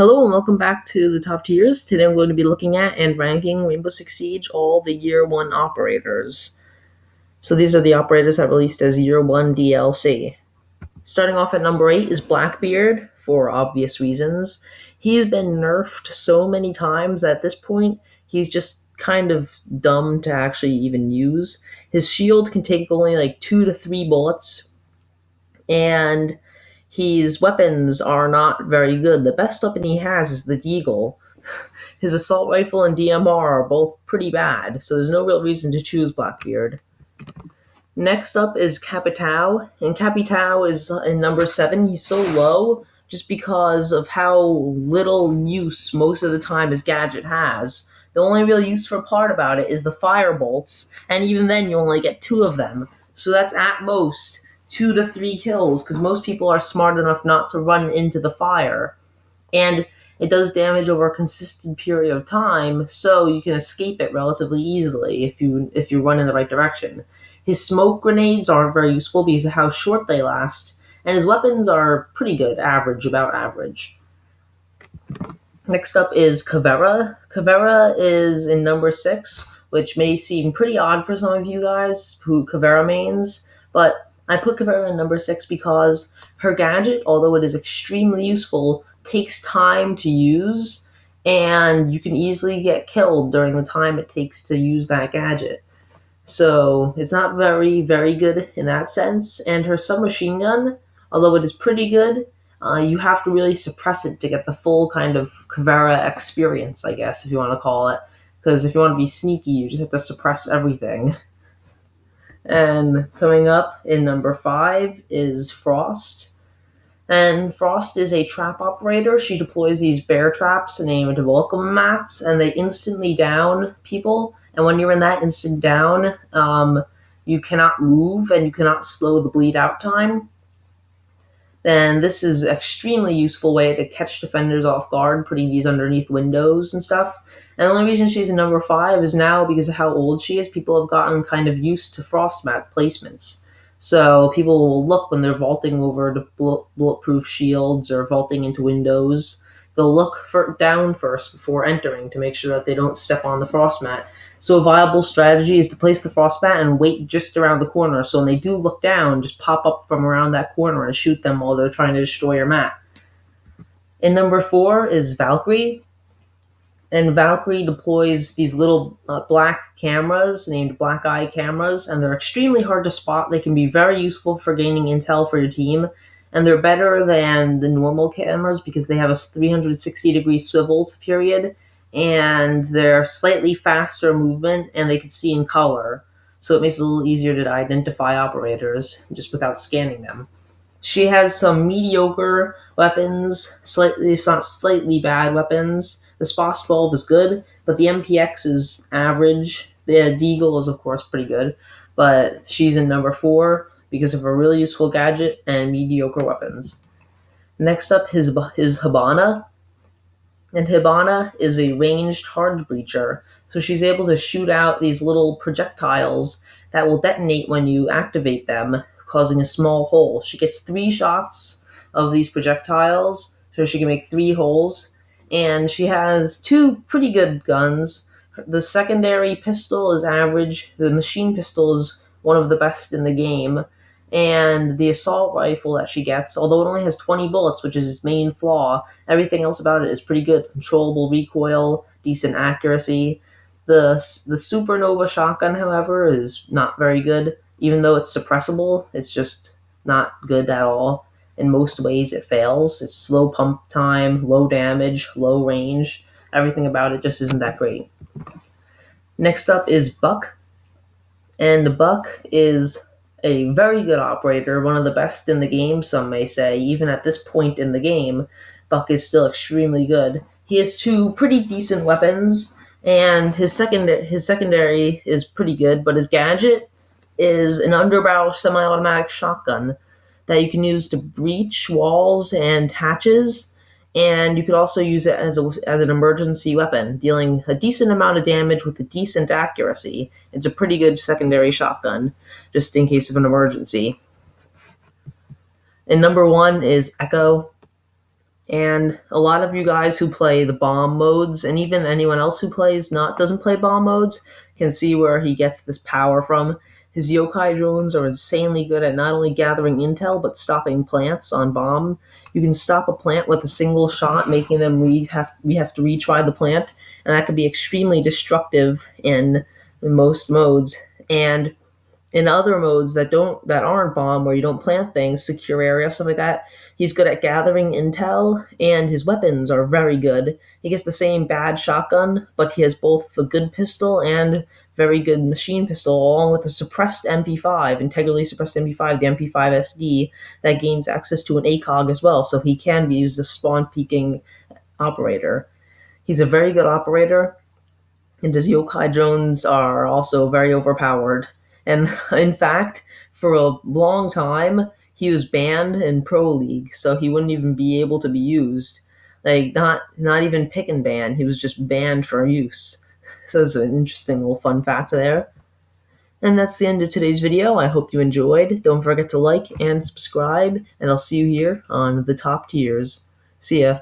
Hello and welcome back to the top tiers. Today I'm going to be looking at and ranking Rainbow Six Siege all the Year 1 operators. So these are the operators that released as Year 1 DLC. Starting off at number 8 is Blackbeard, for obvious reasons. He's been nerfed so many times that at this point he's just kind of dumb to actually even use. His shield can take only like 2 to 3 bullets, and his weapons are not very good. The best weapon he has is the Deagle. His assault rifle and DMR are both pretty bad, so there's no real reason to choose Blackbeard. Next up is Capitao, and Capitao is in number 7. He's so low just because of how little use most of the time his gadget has. The only real useful part about it is the fire bolts, and even then you only get 2 of them. So that's at most 2 to 3 kills, because most people are smart enough not to run into the fire. And it does damage over a consistent period of time, so you can escape it relatively easily if you run in the right direction. His smoke grenades aren't very useful because of how short they last, and his weapons are pretty good, average, about average. Next up is Cavera. Cavera is in number 6, which may seem pretty odd for some of you guys who Cavera mains, but I put Cavera in number 6 because her gadget, although it is extremely useful, takes time to use, and you can easily get killed during the time it takes to use that gadget. So it's not very, very good in that sense. And her submachine gun, although it is pretty good, you have to really suppress it to get the full kind of Cavera experience, I guess, if you want to call it. Because if you want to be sneaky, you just have to suppress everything. And coming up in number 5 is Frost. And Frost is a trap operator. She deploys these bear traps named welcome mats, and they instantly down people. And when you're in that instant down, you cannot move and you cannot slow the bleed out time. Then this is an extremely useful way to catch defenders off guard, putting these underneath windows and stuff. And the only reason she's in number 5 is now because of how old she is. People have gotten kind of used to frost mat placements. So people will look when they're vaulting over to bulletproof shields or vaulting into windows. They'll look down first before entering to make sure that they don't step on the frost mat. So a viable strategy is to place the frost mat and wait just around the corner. So when they do look down, just pop up from around that corner and shoot them while they're trying to destroy your mat. In number 4 is Valkyrie. And Valkyrie deploys these little black cameras named black eye cameras, and they're extremely hard to spot. They can be very useful for gaining intel for your team, and they're better than the normal cameras because they have a 360-degree swivel period, and they're slightly faster movement, and they can see in color, so it makes it a little easier to identify operators just without scanning them. She has some mediocre weapons, slightly, if not slightly bad weapons. The SPOS 12 is good, but the MPX is average. The Deagle is, of course, pretty good, but she's in number 4 because of a really useful gadget and mediocre weapons. Next up is Hibana, and Hibana is a ranged hard breacher, so she's able to shoot out these little projectiles that will detonate when you activate them, causing a small hole. She gets 3 shots of these projectiles, so she can make 3 holes, and she has 2 pretty good guns. The secondary pistol is average, the machine pistol is one of the best in the game, and the assault rifle that she gets, although it only has 20 bullets, which is its main flaw, everything else about it is pretty good. Controllable recoil, decent accuracy. The Supernova shotgun, however, is not very good. Even though it's suppressible, it's just not good at all. In most ways, it fails. It's slow pump time, low damage, low range. Everything about it just isn't that great. Next up is Buck. And Buck is a very good operator, one of the best in the game, some may say. Even at this point in the game, Buck is still extremely good. He has 2 pretty decent weapons, and his secondary is pretty good, but his gadget is an underbarrel semi-automatic shotgun that you can use to breach walls and hatches, and you could also use it as an emergency weapon, dealing a decent amount of damage with a decent accuracy. It's a pretty good secondary shotgun, just in case of an emergency. And number 1 is Echo. And a lot of you guys who play the bomb modes, and even anyone else who doesn't play bomb modes, can see where he gets this power from. His yokai drones are insanely good at not only gathering intel but stopping plants on bomb. You can stop a plant with a single shot, making them we have to retry the plant, and that could be extremely destructive in most modes. And in other modes that aren't bomb, where you don't plant things, secure area, stuff like that, he's good at gathering intel, and his weapons are very good. He gets the same bad shotgun, but he has both the good pistol and very good machine pistol, along with the suppressed MP5, integrally suppressed MP5, the MP5 SD, that gains access to an ACOG as well, so he can be used as spawn peeking operator. He's a very good operator, and his yokai drones are also very overpowered. And in fact, for a long time, he was banned in Pro League, so he wouldn't even be able to be used. Like not even pick and ban, he was just banned for use. So it's an interesting little fun fact there. And that's the end of today's video. I hope you enjoyed. Don't forget to like and subscribe, and I'll see you here on the top tiers. See ya.